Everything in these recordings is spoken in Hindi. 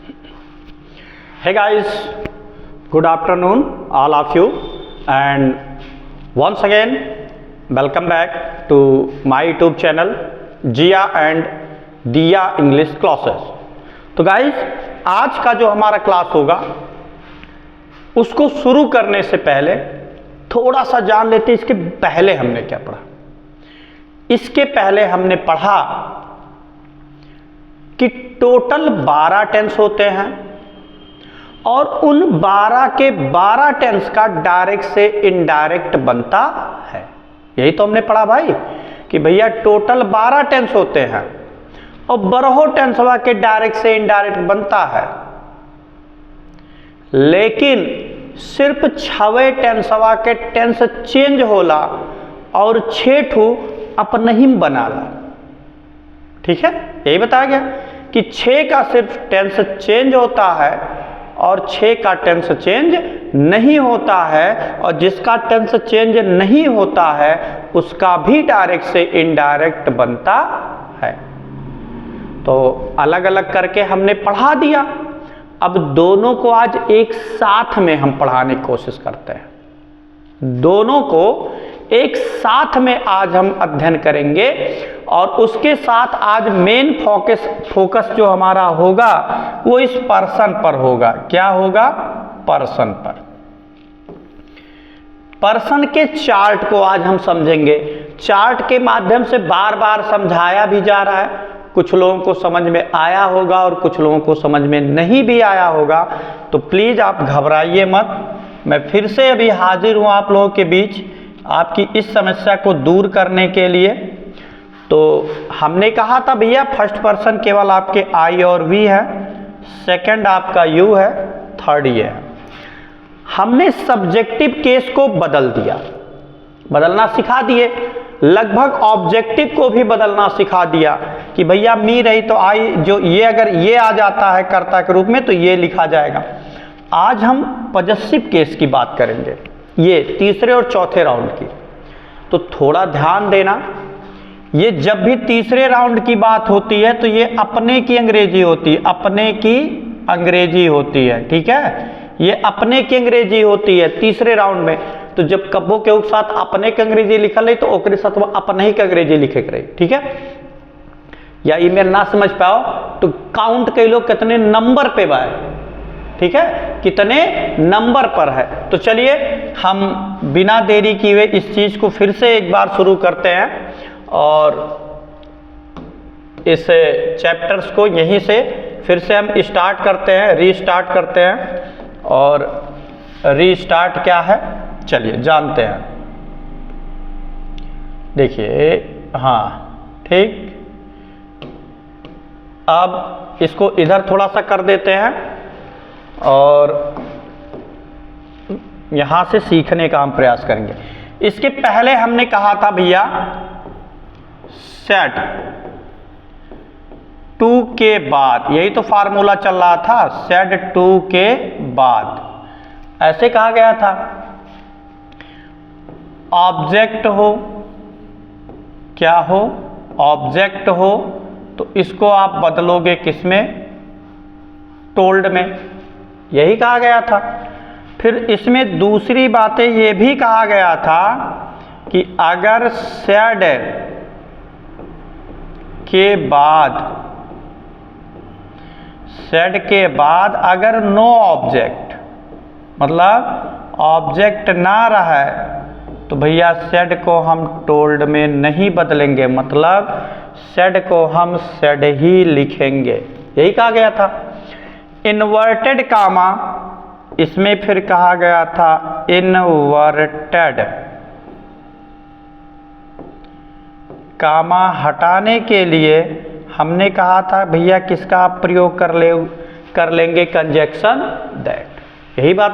Hey guys, good afternoon all of you, and once again welcome back to my YouTube channel Jiya and Diya English classes. तो गाइस, आज का जो हमारा क्लास होगा उसको शुरू करने से पहले थोड़ा सा जान लेते हैं इसके पहले हमने क्या पढ़ा। इसके पहले हमने पढ़ा कि टोटल 12 टेंस होते हैं और उन 12 के 12 टेंस का डायरेक्ट से इनडायरेक्ट बनता है। यही तो हमने पढ़ा भाई कि भैया टोटल 12 टेंस होते हैं और 12 टेंसवा के डायरेक्ट से इनडायरेक्ट बनता है, लेकिन सिर्फ 6वें टेंसवा के टेंस चेंज होला और 6 ठू अपनही बनाला। ठीक है, यही बताया गया कि 6 का सिर्फ टेंस चेंज होता है और 6 का टेंस चेंज नहीं होता है, और जिसका टेंस चेंज नहीं होता है उसका भी डायरेक्ट से इनडायरेक्ट बनता है। तो अलग अलग करके हमने पढ़ा दिया। अब दोनों को आज एक साथ में हम पढ़ाने की कोशिश करते हैं। दोनों को एक साथ में आज हम अध्ययन करेंगे और उसके साथ आज मेन फोकस जो हमारा होगा वो इस पर्सन पर होगा। क्या होगा? पर्सन पर। पर्सन के चार्ट को आज हम समझेंगे। चार्ट के माध्यम से बार बार समझाया भी जा रहा है। कुछ लोगों को समझ में आया होगा और कुछ लोगों को समझ में नहीं भी आया होगा, तो प्लीज़ आप घबराइए मत। मैं फिर से अभी हाजिर हूँ आप लोगों के बीच आपकी इस समस्या को दूर करने के लिए। तो हमने कहा था भैया फर्स्ट पर्सन केवल आपके आई और वी है, सेकंड आपका यू है, थर्ड ये है। हमने सब्जेक्टिव केस को बदल दिया, बदलना सिखा दिए। लगभग ऑब्जेक्टिव को भी बदलना सिखा दिया कि भैया मी रही तो आई, जो ये अगर ये आ जाता है कर्ता के रूप में तो ये लिखा जाएगा। आज हम पॉजेसिव केस की बात करेंगे, ये तीसरे और चौथे राउंड की। तो थोड़ा ध्यान देना, ये जब भी तीसरे राउंड की बात होती है तो ये अपने की अंग्रेजी होती है, अपने की अंग्रेजी होती है। ठीक है, ये अपने की अंग्रेजी होती है तीसरे राउंड में। तो जब कब्बो के साथ अपने की अंग्रेजी लिखल रही तो ओकरे साथ अपने ही की अंग्रेजी लिखे के रही। ठीक है, या ईमेल ना समझ पाओ तो काउंट कई लोग कितने नंबर पे बा, ठीक है, कितने नंबर पर है। तो चलिए हम बिना देरी किए इस चीज को फिर से एक बार शुरू करते हैं और इस चैप्टर्स को यहीं से फिर से हम स्टार्ट करते हैं, रीस्टार्ट करते हैं। और रीस्टार्ट क्या है चलिए जानते हैं। देखिए, हाँ ठीक, अब इसको इधर थोड़ा सा कर देते हैं और यहां से सीखने का हम प्रयास करेंगे। इसके पहले हमने कहा था भैया सेड टू के बाद, यही तो फार्मूला चल रहा था, सेड टू के बाद ऐसे कहा गया था। ऑब्जेक्ट हो, क्या हो? ऑब्जेक्ट हो, तो इसको आप बदलोगे किसमें? टोल्ड में, यही कहा गया था। फिर इसमें दूसरी बातें ये भी कहा गया था कि अगर सेड के बाद, सेड के बाद अगर नो ऑब्जेक्ट, मतलब ऑब्जेक्ट ना रहा है तो भैया सेड को हम टोल्ड में नहीं बदलेंगे, मतलब सेड को हम सेड ही लिखेंगे, यही कहा गया था। इन्वर्टेड कामा, इसमें फिर कहा गया था इनवर्टेड कामा हटाने के लिए हमने कहा था भैया किसका आप प्रयोग कर लेंगे? Conjunction that. यही बात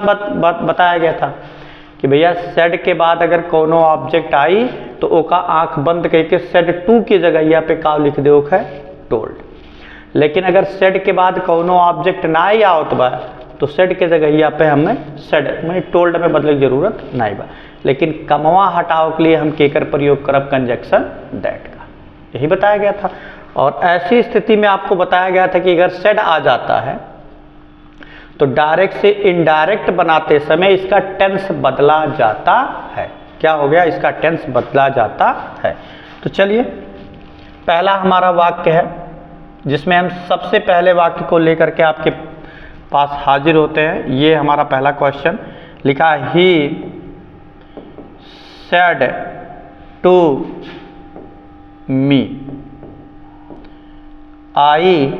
बताया गया था कि भैया सेड के बाद अगर कोनो ऑब्जेक्ट आई तो ओका आंख बंद करके सेड टू की जगह यहाँ पे का लिख दो है टोल्ड। लेकिन अगर सेड के बाद कोनो ऑब्जेक्ट ना ही आवत बा तो सेड के जगह यहाँ पे हमें सेड में टोल्ड में बदले की जरूरत नहीं बा। लेकिन कमवा हटाओ के लिए हम केकर प्रयोग करब? कंजक्शन दैट का, यही बताया गया था। और ऐसी स्थिति में आपको बताया गया था कि अगर सेड आ जाता है तो डायरेक्ट से इनडायरेक्ट बनाते समय इसका टेंस बदला जाता है। क्या हो गया? इसका टेंस बदला जाता है। तो चलिए पहला हमारा वाक्य है जिसमें हम सबसे पहले वाक्य को लेकर के आपके पास हाजिर होते हैं। ये हमारा पहला क्वेश्चन लिखा है, he said to me I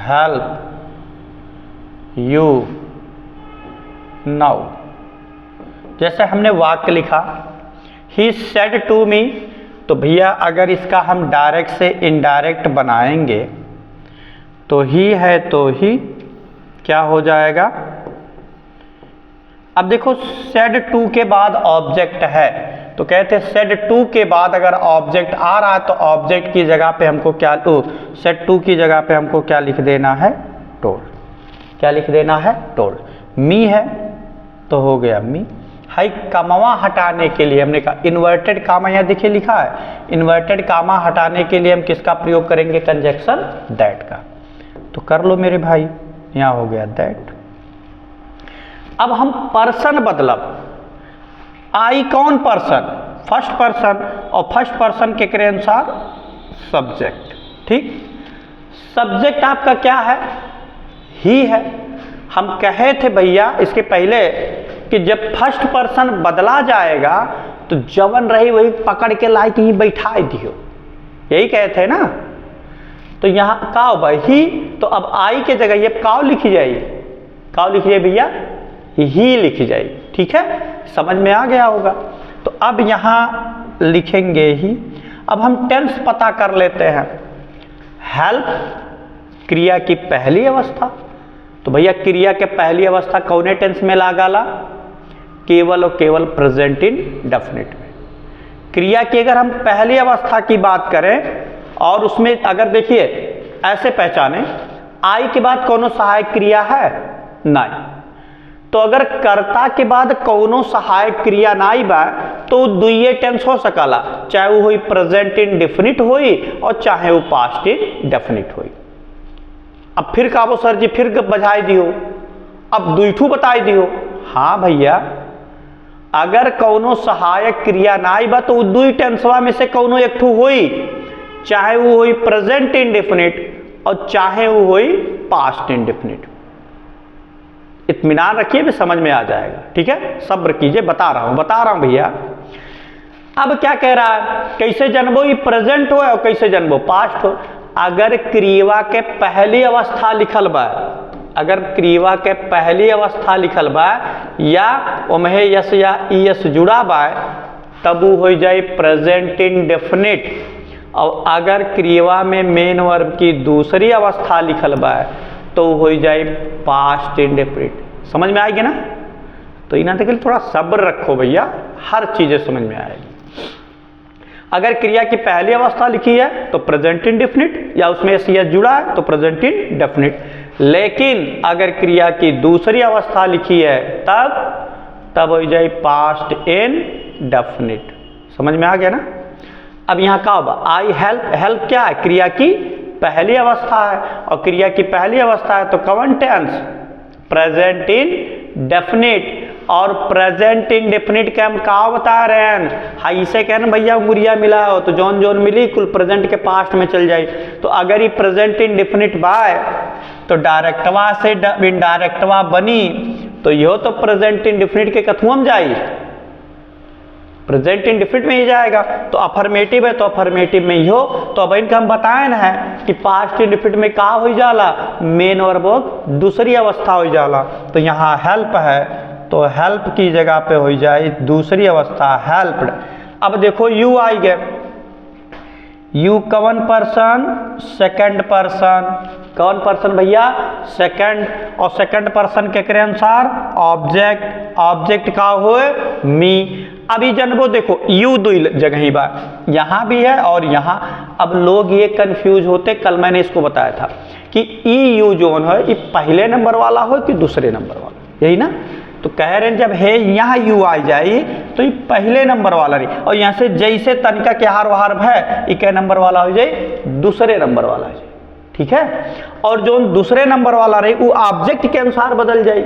help you now. जैसे हमने वाक्य लिखा ही सेड टू मी, तो भैया अगर इसका हम डायरेक्ट से इनडायरेक्ट बनाएंगे तो ही है तो ही क्या हो जाएगा? अब देखो सेड टू के बाद ऑब्जेक्ट है, तो कहते हैं सेड टू के बाद अगर ऑब्जेक्ट आ रहा है तो ऑब्जेक्ट की जगह पे हमको क्या, सेड टू की जगह पे हमको क्या लिख देना है? टोल्ड। क्या लिख देना है? टोल्ड। मी है तो हो गया मी। हाई कामा हटाने के लिए हमने कहा इन्वर्टेड कामा, यहाँ देखिए लिखा है इन्वर्टेड कामा हटाने के लिए हम किसका प्रयोग करेंगे? कंजक्शन दैट का। तो कर लो मेरे भाई, यहाँ हो गया दैट। अब हम पर्सन बदलब, आई कौन पर्सन? फर्स्ट पर्सन, और फर्स्ट पर्सन के करे अनुसार सब्जेक्ट। ठीक, सब्जेक्ट आपका क्या है? ही है। हम कहे थे भैया इसके पहले कि जब फर्स्ट पर्सन बदला जाएगा तो जवन रही वही पकड़ के लाई कि बैठा दियो, यही कहे थे ना। तो यहाँ काव भाई ही, तो अब आई के जगह ये काव लिखी जाएगी। काव लिखिए भैया, ही लिखी जाएगी। ठीक है, समझ में आ गया होगा। तो अब यहाँ लिखेंगे ही। अब हम टेंस पता कर लेते हैं। हेल्प क्रिया की पहली अवस्था, तो भैया क्रिया के पहली अवस्था कौने टेंस में लगाला? केवल और केवल प्रेजेंट इंडेफिनिट में। क्रिया की अगर हम पहली अवस्था की बात करें और उसमें अगर देखिए ऐसे पहचाने, आई के बाद कोनो सहायक क्रिया है? नहीं। तो अगर कर्ता के बाद कोनो सहायक क्रिया नहीं बा तो दुइये टेंस हो सकला, चाहे वो हुई प्रेजेंट इंडेफिनिट हुई और चाहे वो पास्ट इंडेफिनिट हुई। अब फिर काबो सर जी फिर बजाई दियो, अब दुईठू बताई दियो। हाँ भैया, अगर कौनो सहायक क्रिया नाई बा तो दुई टेंसवा में से कौनो एक ठू हुई, चाहे वो हुई प्रेजेंट इंडेफिनिट और चाहे वो हुई पास्ट इंडेफिनिट। इत्मीनान रखिए भी समझ में आ जाएगा। ठीक है, सब्र कीजिए, बता रहा हूं भैया। अब क्या कह रहा है? कैसे जनबो ये प्रेजेंट हो और कैसे जनबो पास्ट हो? अगर क्रिया के पहली अवस्था लिखल बा, अगर क्रिया के पहली अवस्था लिखल बा या ओमहे यस या ईएस जुड़ा बा तब वो हो जाए प्रेजेंट इंडेफिनिट। और अगर क्रिया में मेन वर्ब की दूसरी अवस्था लिखल बा तो हो जाए पास्ट इंडेफिनिट। समझ में आएगी ना? तो इन्हें तक थोड़ा सब्र रखो भैया, हर चीजें समझ में आएगी। अगर क्रिया की पहली अवस्था लिखी है तो प्रेजेंट इंडेफिनिट या उसमें एस जुड़ा है तो प्रेजेंट इंडेफिनिट। लेकिन अगर क्रिया की दूसरी अवस्था लिखी है तब हो जाए पास्ट इंडेफिनिट। समझ में आ गया ना? अब यहाँ का आई हेल्प, हेल्प क्या है? क्रिया की पहली अवस्था है और क्रिया की पहली अवस्था है तो कौन टेंस? Present indefinite. और प्रेजेंट इंडेफिनिट के हम का बता रहे हैं? हाँ, इसे कहना भैया गुड़िया मिला हो तो जौन जौन मिली कुल प्रेजेंट के पास्ट में चल जाए। तो अगर ये प्रेजेंट इंडेफिनिट बाय तो डायरेक्टवा से इनडायरेक्टवा बनी तो यो तो प्रेजेंट इंडेफिनिट के कथुअम जाई, प्रेजेंट इंडेफिनिट में ही जाएगा। तो अफर्मेटिव है तो अफर्मेटिव में ही हो। तो अब इनका हम बताए ना है कि पास्ट इंडेफिनिट में का हो जाला? मेन वर्ब दूसरी अवस्था हो जाला। तो यहाँ हेल्प है तो हेल्प की जगह पे हो जाए दूसरी अवस्था हेल्प्ड। अब देखो यू आई गए, यू कौन पर्सन? Second person. कौन पर्सन भैया? सेकंड। और सेकंड पर्सन के करे अनुसार ऑब्जेक्ट, ऑब्जेक्ट का हुए मी। अभी जनबो देखो यू दो जगह ही बा, यहाँ भी है और यहाँ। अब लोग ये कंफ्यूज होते, कल मैंने इसको बताया था कि ई यू जो है ये पहले नंबर वाला हो कि दूसरे नंबर वाला, यही ना? तो कह रहे हैं जब है यहाँ यू आ जाए तो ये पहले नंबर वाला रही और यहाँ से जैसे तनिका के हार वार है ये क्या नंबर वाला हो जाए? दूसरे नंबर वाला है, ठीक है। और जो दूसरे नंबर वाला रहे वो ऑब्जेक्ट के अनुसार बदल जाए,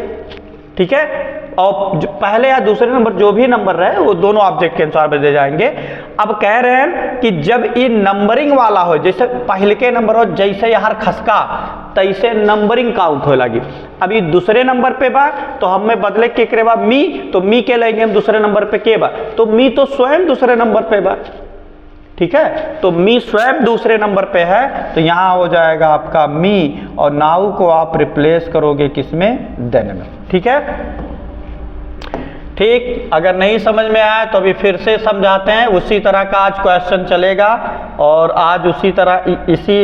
ठीक है। और जो पहले या दूसरे नंबर जो भी नंबर रहे वो दोनों ऑब्जेक्ट के अनुसार बदले जाएंगे। अब कह रहे हैं कि जब ये नंबरिंग वाला हो, जैसे पहले के नंबर हो जैसे यार खसका तैसे नंबरिंग काउंट हो लगी। अभी दूसरे नंबर पे बा तो हमें बदले के करे बा मी, तो मी के लेंगे हम दूसरे नंबर पे के बा, तो मी तो स्वयं दूसरे नंबर पे बा, ठीक है। तो मी स्वयं दूसरे नंबर पे है, तो यहां हो जाएगा आपका मी और नाउ को आप रिप्लेस करोगे किसमें, देन में, ठीक है। ठीक, अगर नहीं समझ में आया तो अभी फिर से समझाते हैं। उसी तरह का आज क्वेश्चन चलेगा और आज उसी तरह इसी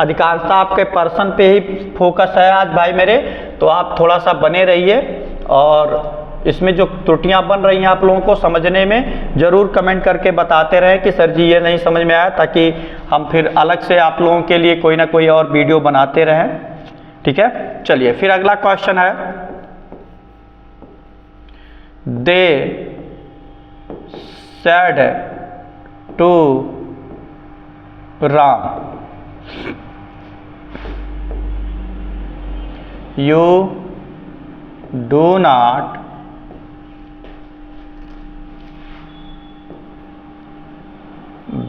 अधिकांशता आपके पर्सन पे ही फोकस है आज भाई मेरे, तो आप थोड़ा सा बने रहिए और इसमें जो त्रुटियां बन रही हैं आप लोगों को समझने में ज़रूर कमेंट करके बताते रहें कि सर जी ये नहीं समझ में आया, ताकि हम फिर अलग से आप लोगों के लिए कोई ना कोई और वीडियो बनाते रहें, ठीक है। चलिए फिर अगला क्वेश्चन है, they said to Ram, you do not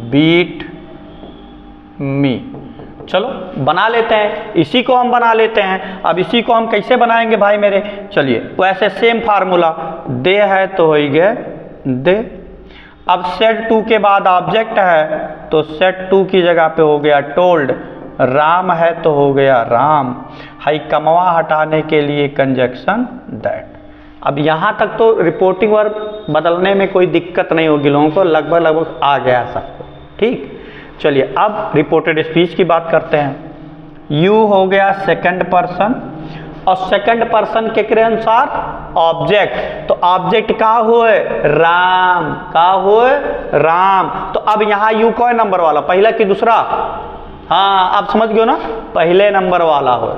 beat me। चलो बना लेते हैं, इसी को हम बना लेते हैं। अब इसी को हम कैसे बनाएंगे भाई मेरे, चलिए वैसे सेम फार्मूला, दे है तो हो ही गया दे। अब सेट टू के बाद ऑब्जेक्ट है तो सेट टू की जगह पे हो गया टोल्ड, राम है तो हो गया राम, हाई कमवा हटाने के लिए कंजक्शन दैट। अब यहाँ तक तो रिपोर्टिंग वर्ब बदलने में कोई दिक्कत नहीं होगी लोगों को, लगभग आ गया सबको, ठीक। चलिए अब रिपोर्टेड स्पीच की बात करते हैं। यू हो गया सेकंड पर्सन और सेकंड पर्सन के अनुसार ऑब्जेक्ट, तो ऑब्जेक्ट का हुए राम, का हुए राम। तो अब यहाँ यू कौन नंबर वाला, पहला कि दूसरा, हाँ आप समझ गए ना, पहले नंबर वाला हो,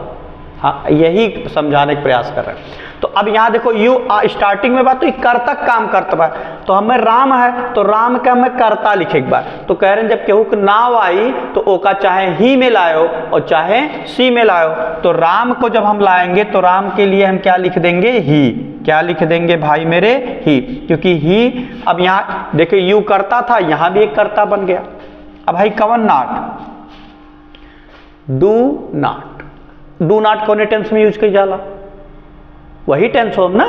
हाँ यही समझाने का प्रयास कर रहे हैं। तो अब यहाँ देखो यू स्टार्टिंग में बात तो कर्ता काम करता बा, तो हमें राम है तो राम का हमें कर्ता लिखे एक बार। तो कह रहे हैं जब केहू नाव आई तो ओका चाहे ही में लायो और चाहे सी में लायो, तो राम को जब हम लाएंगे तो राम के लिए हम क्या लिख देंगे, ही। क्या लिख देंगे भाई मेरे, ही, क्योंकि ही। अब यहाँ देखिए यू करता था, यहाँ भी एक कर्ता बन गया। अब भाई कवन not, do not, do not कौन टेंस में यूज की जाला, वही टेंस हो ना,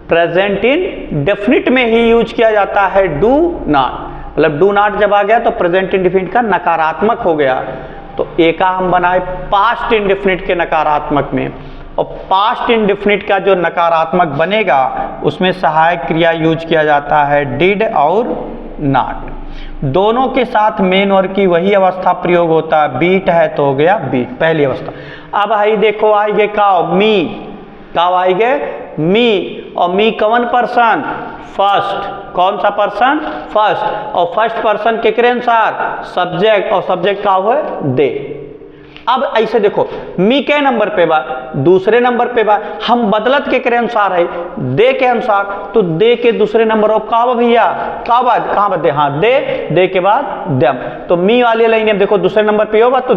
प्रेजेंट इन डेफिनिट में ही यूज किया जाता है डू नॉट। मतलब डू नॉट जब आ गया तो प्रेजेंट इंडेफिनिट का नकारात्मक हो गया, तो एका हम बनाए पास्ट इंडेफिनिट के नकारात्मक में, और पास्ट इंडेफिनिट का जो नकारात्मक बनेगा उसमें सहायक क्रिया यूज किया जाता है डिड और नॉट। दोनों के साथ मेन वर्ब की वही अवस्था प्रयोग होता है, बीट है तो हो गया बीट, पहली अवस्था। अब आई देखो आएंगे काव, मी, काव आएंगे मी, और मी कौन पर्सन, फर्स्ट, कौन सा पर्सन, फर्स्ट, और फर्स्ट पर्सन के अनुसार सब्जेक्ट, और सब्जेक्ट का हो दे। अब ऐसे देखो मी के नंबर पे बा, दूसरे नंबर पे बा, हम बदलत के अनुसार है दे के अनुसार, तो दे के दूसरे नंबर ऑफ का भैया, का बाद कहाँ बदे, हाँ दे के बाद दम। तो मी वाली लाइन अब देखो दूसरे नंबर पे होगा तो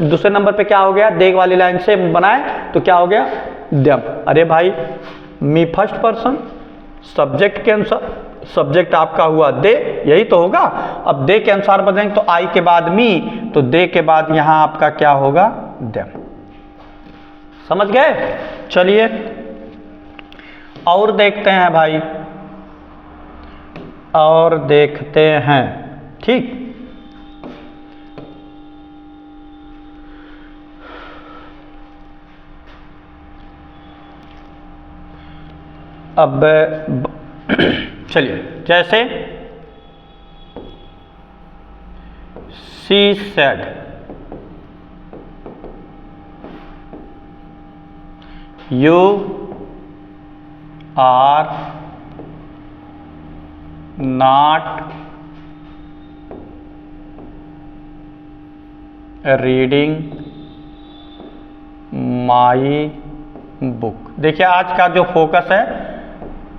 दूसरे नंबर पे क्या हो गया, दे वाली लाइन से बनाए तो क्या हो गया, दम। अरे भाई मी फर्स्ट पर्सन, सब्जेक्ट के अनुसार, सब्जेक्ट आपका हुआ दे, यही तो होगा। अब दे के अनुसार बदलेंगे तो आई के बाद मी, तो दे के बाद यहां आपका क्या होगा, देम। समझ गए। चलिए और देखते हैं भाई, और देखते हैं, ठीक। अब चलिए जैसे she said, you are not reading my book. देखिए आज का जो फोकस है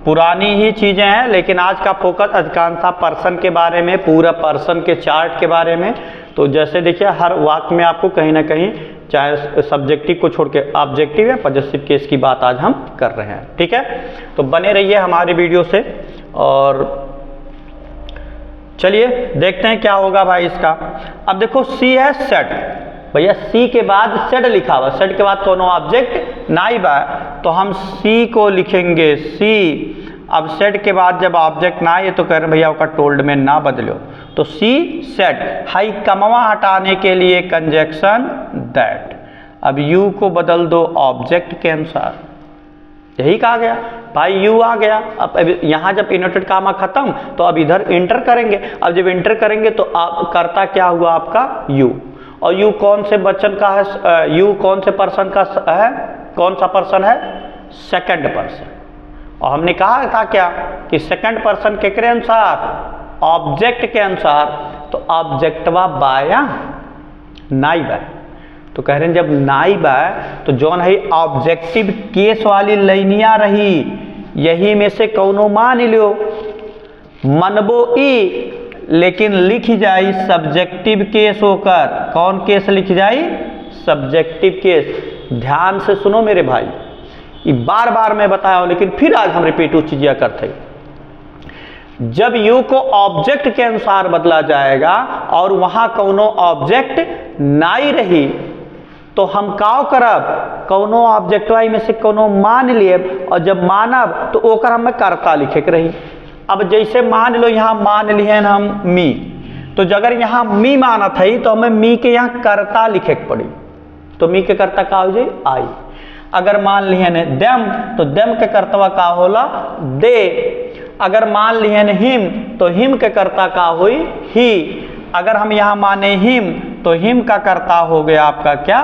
पुरानी ही चीज़ें हैं, लेकिन आज का फोकस अधिकांशतः पर्सन के बारे में, पूरा पर्सन के चार्ट के बारे में, तो जैसे देखिए हर वाक्य में आपको कहीं ना कहीं चाहे सब्जेक्टिव को छोड़ के ऑब्जेक्टिव या पॉजिटिव केस की बात आज हम कर रहे हैं। ठीक है, तो बने रहिए हमारी वीडियो से और चलिए देखते हैं क्या होगा भाई इसका। अब देखो सी है सेट, भैया सी के बाद सेट लिखा हुआ, सेट के बाद कोनो ऑब्जेक्ट नाइब है तो हम सी को लिखेंगे सी। अब सेट के बाद जब ऑब्जेक्ट ना आए तो कह रहे भैया उसका टोल्ड में ना बदलो, तो सी सेट। हाई कमवा हटाने के लिए कंजक्शन दैट। अब यू को बदल दो ऑब्जेक्ट के अनुसार, यही कहा गया भाई, यू आ गया। अब यहाँ जब इनवर्टेड कामा खत्म तो अब इधर इंटर करेंगे। अब जब इंटर करेंगे तो आप करता क्या हुआ आपका यू, और यू कौन से बच्चन का है, यू कौन से पर्सन का है, कौन सा पर्सन है, सेकंड पर्सन। और हमने कहा था क्या कि सेकंड पर्सन के अनुसार, ऑब्जेक्ट के अनुसार, तो ऑब्जेक्टवा बाया नाइब है। तो कह रहे हैं जब नाइब है तो जौन है ऑब्जेक्टिव केस वाली लाइनिया रही, यही में से कौनो मान लो, मनबो ई लेकिन लिख जाई सब्जेक्टिव केस होकर। कौन केस लिख जाई, सब्जेक्टिव केस। ध्यान से सुनो मेरे भाई, ये बार बार मैं बताया हूं लेकिन फिर आज हम रिपीट उस चीज़ करते हैं। जब यू को ऑब्जेक्ट के अनुसार बदला जाएगा और वहां कौनो ऑब्जेक्ट नाई रही तो हम काव करब, कौनो ऑब्जेक्टवा में से कौनो मान लिए, और जब मानब तो ओकर हमें कर्ता लिखे के रही। अब जैसे मान लो यहाँ मान लिए हम मी, तो अगर यहाँ मी मानत है तो हमें मी के यहाँ कर्ता लिखे के पड़ी, तो मी के कर्ता का हो जाए आई। अगर मान लिए ने देम तो देम के कर्तवा का होला दे। अगर मान लिए ने हिम तो हिम के कर्ता का हुई ही। अगर हम यहाँ माने हिम तो हिम का कर्ता हो गया आपका क्या,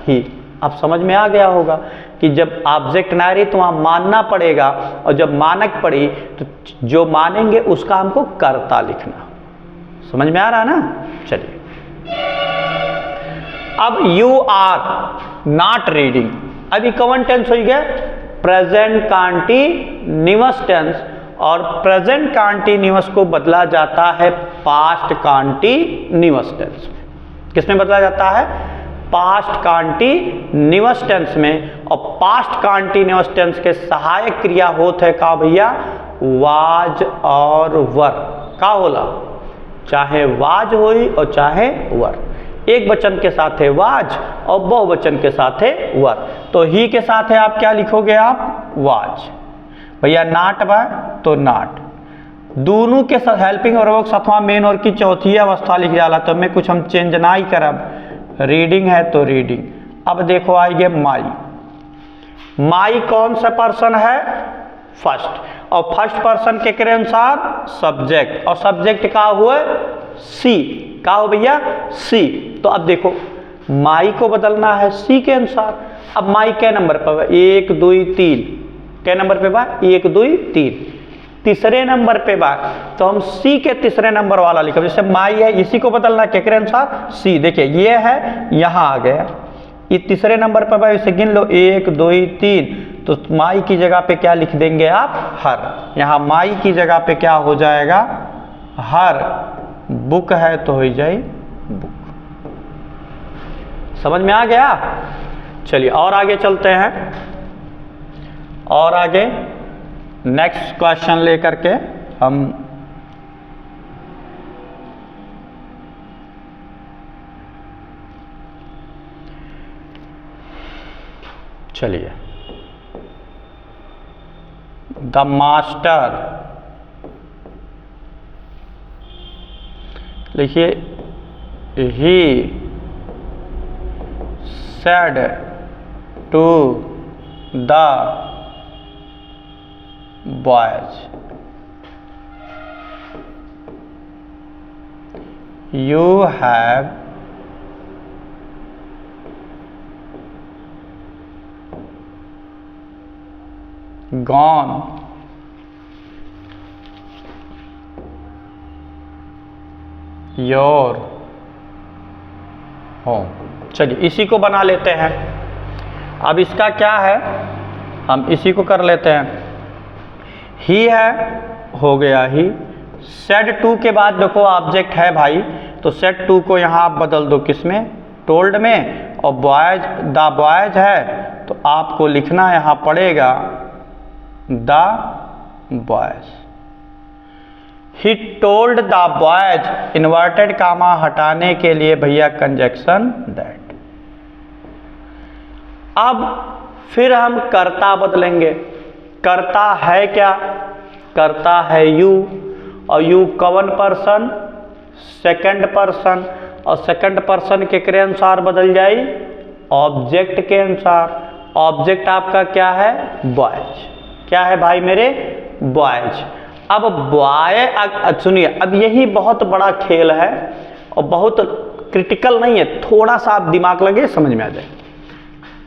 ही। अब समझ में आ गया होगा कि जब ऑब्जेक्ट ना रही तो वहाँ मानना पड़ेगा, और जब मानक पड़ी तो जो मानेंगे उसका हमको कर्ता लिखना। समझ में आ रहा है ना। चलिए अब यू आर नॉट रीडिंग, अभी कौन टेंस हो गया, प्रेजेंट कॉन्टिन्यूअस टेंस, और प्रेजेंट कॉन्टिन्यूअस को बदला जाता है पास्ट कॉन्टिन्यूअस टेंस में। किसमें बदला जाता है, पास्ट कॉन्टिन्यूअस टेंस में। और पास्ट कॉन्टिन्यूअस टेंस के सहायक क्रिया होते है का भैया, वाज और वर का होला, चाहे वाज होई और चाहे वर। एक वचन के साथ है वाज और बहुवचन के साथ है वर। तो ही के साथ है आप क्या लिखोगे, आप वाज। भैया नाट बा तो नाट। दोनों के साथ हेल्पिंग वर्ब साथवा मेन और की चौथी अवस्था लिख जाला, तो मैं कुछ हम चेंज ना ही करब। रीडिंग है तो रीडिंग। अब देखो आएंगे माई। माई कौन सा पर्सन है, फर्स्ट, और फर्स्ट पर्सन के अनुसार सब्जेक्ट, और सब्जेक्ट का हुआ सी, का हो भैया सी। तो अब देखो माई को बदलना है सी के अनुसार। अब माई के नंबर पर 1 2 3, के नंबर पे बा 1 2 3, तीसरे नंबर पे बा, तो हम सी के तीसरे नंबर वाला लिखा। जैसे माई है इसी को बदलना के अनुसार सी। देखिए ये है यहाँ आ गया, ये तीसरे नंबर पे बा, इसे गिन लो 1 2 3, तो माई की जगह पे क्या लिख देंगे आप, हर। यहाँ माई की जगह पे क्या हो जाएगा, हर। बुक है तो हो जाए बुक। समझ में आ गया। चलिए और आगे चलते हैं, और आगे नेक्स्ट क्वेश्चन लेकर के हम चलिए। द मास्टर, लिखिए he said to the boys, you have gone your home। चलिए इसी को बना लेते हैं। अब इसका क्या है, हम इसी को कर लेते हैं। ही है हो गया ही, सेड टू के बाद देखो ऑब्जेक्ट है भाई, तो सेड टू को यहाँ आप बदल दो किसमें, टोल्ड में, और बॉयज द बॉयज है तो आपको लिखना यहाँ पड़ेगा the boys. He told the boys, inverted comma हटाने के लिए भैया कंजक्शन दैट। अब फिर हम कर्ता बदलेंगे। कर्ता है क्या, कर्ता है यू, और यू कवन पर्सन, सेकंड पर्सन, और सेकंड पर्सन के अनुसार बदल जाए ऑब्जेक्ट के अनुसार। ऑब्जेक्ट आपका क्या है, बॉयज। क्या है भाई मेरे, बॉयज। अब बॉय, सुनिए अब यही बहुत बड़ा खेल है और बहुत क्रिटिकल नहीं है, थोड़ा सा आप दिमाग लगे समझ में आ जाए।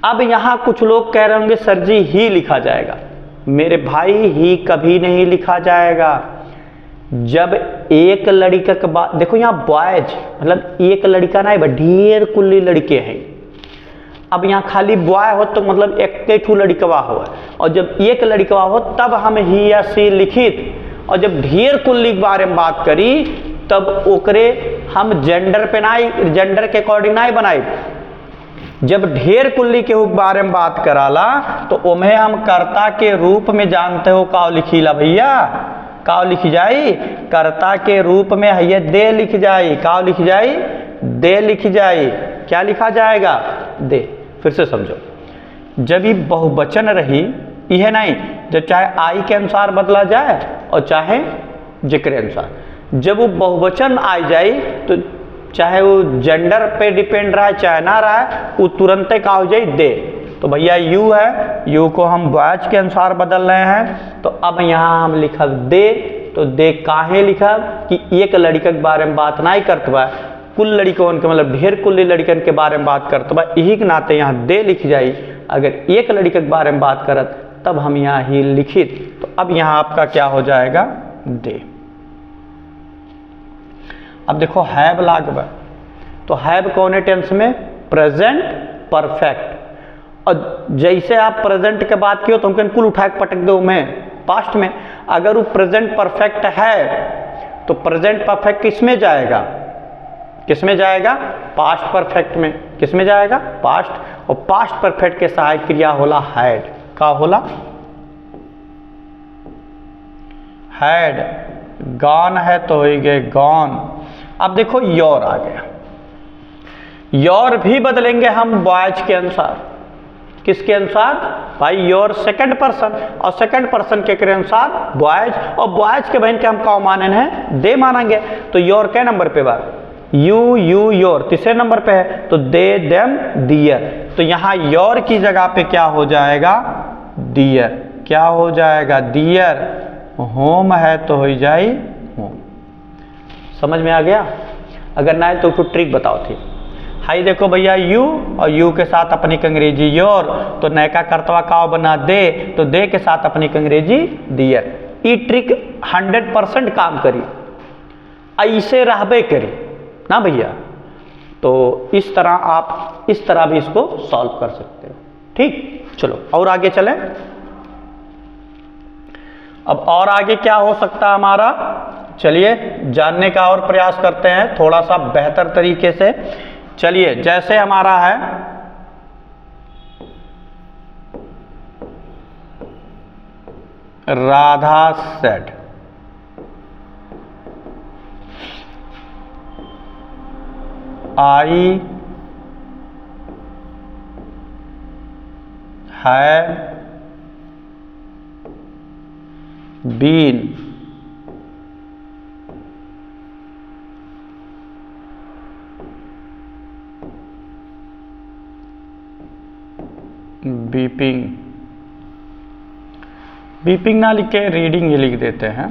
अब यहाँ कुछ लोग कह रहे होंगे सर जी ही लिखा जाएगा। मेरे भाई ही कभी नहीं लिखा जाएगा। जब एक लड़का के बाद देखो यहाँ बॉयज मतलब एक लड़का ना, ढेर कुल्ली लड़के हैं। अब यहाँ खाली बॉय हो तो मतलब एक ठू लड़कवा हो, और जब एक लड़कवा हो तब हम ही या सी लिखित, और जब ढेर कुल्ली के बारे में बात करी तब ओकरे हम जेंडर पे ना, जेंडर के अकॉर्डिंग ना बनाई। जब ढेर कुल्ली के बारे में बात कराला तो उन्हें हम कर्ता के रूप में जानते हो काव लिखीला भैया, काव लिखी जाई, कर्ता के रूप में है दे लिख जाई, काव लिख जाई, दे लिख जाई। क्या लिखा जाएगा, दे। फिर से समझो, जब ये बहुवचन रही यह नहीं, जब चाहे आई के अनुसार बदला जाए और चाहे जिक्र अनुसार, जब वो बहुवचन आ जाए तो चाहे वो जेंडर पे डिपेंड रहा है चाहे ना रहा है, वो तुरंत का हो जाए दे। तो भैया यू है, यू को हम बॉयज के अनुसार बदल रहे हैं, तो अब यहाँ हम लिखब दे। तो दे काहे लिखब कि एक लड़का के बारे में बात नहीं करतबा, कुल लड़कों के मतलब ढेर कुल लड़कन के बारे में बात करतबा, यही के नाते यहाँ दे लिख जाई। अगर एक लड़के के बारे में बात करत तब हम यहाँ ही लिखित। तो अब यहाँ आपका क्या हो जाएगा, दे। अब देखो हैव लागबा, तो हैव कौन टेंस में, प्रेजेंट परफेक्ट। और जैसे आप प्रेजेंट के बात किए तो हम कुल उठा के पटक दो में पास्ट में। अगर वो प्रेजेंट परफेक्ट है तो प्रेजेंट परफेक्ट किस में जाएगा, किस में जाएगा, पास्ट परफेक्ट में। किस में जाएगा, पास्ट। और पास्ट परफेक्ट के सहायक क्रिया होला हैड। का होला, हैड। गॉन है तो हो गए गॉन। अब देखो योर आ गया, योर भी बदलेंगे हम बॉयज के अनुसार। किसके अनुसार भाई, योर सेकंड पर्सन, और सेकंड पर्सन के अनुसार बॉयज, और बॉयज के बहन के हम का माने हैं, दे मानेंगे। तो योर के नंबर पे बात, यू यू योर तीसरे नंबर पे है, तो दे देम दियर। तो यहाँ योर की जगह पे क्या हो जाएगा, दियर। क्या हो जाएगा, दियर। होम है तो हो जाए होम। समझ में आ गया। अगर ना है तो ट्रिक बताओ थी। हाई देखो भैया यू, और यू के साथ अपनी अंग्रेजी योर, तो नयका कर्तवा का बना दे, तो दे के साथ अपनी अंग्रेजी दियर। ये ट्रिक 100% काम करी, ऐसे रहबे करी ना भैया। तो इस तरह आप इस तरह भी इसको सॉल्व कर सकते हो। ठीक, चलो और आगे चलें। अब और आगे क्या हो सकता है हमारा, चलिए जानने का और प्रयास करते हैं थोड़ा सा बेहतर तरीके से। चलिए, जैसे हमारा है Radha said, I have been beeping. Beeping ना लिख के रीडिंग ही लिख देते हैं,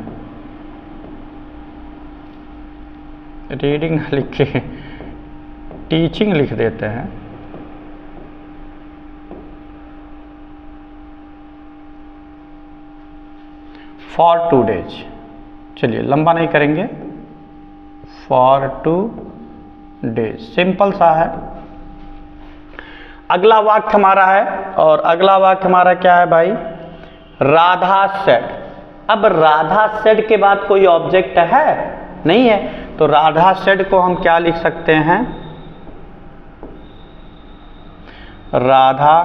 रीडिंग ना लिख के टीचिंग लिख देते हैं। फॉर 2 days, चलिए लंबा नहीं करेंगे, फॉर 2 days सिंपल सा है। अगला वाक्य हमारा है, और अगला वाक्य हमारा क्या है भाई, राधा सेड। अब राधा सेड के बाद कोई ऑब्जेक्ट है नहीं है, तो राधा सेड को हम क्या लिख सकते हैं, राधा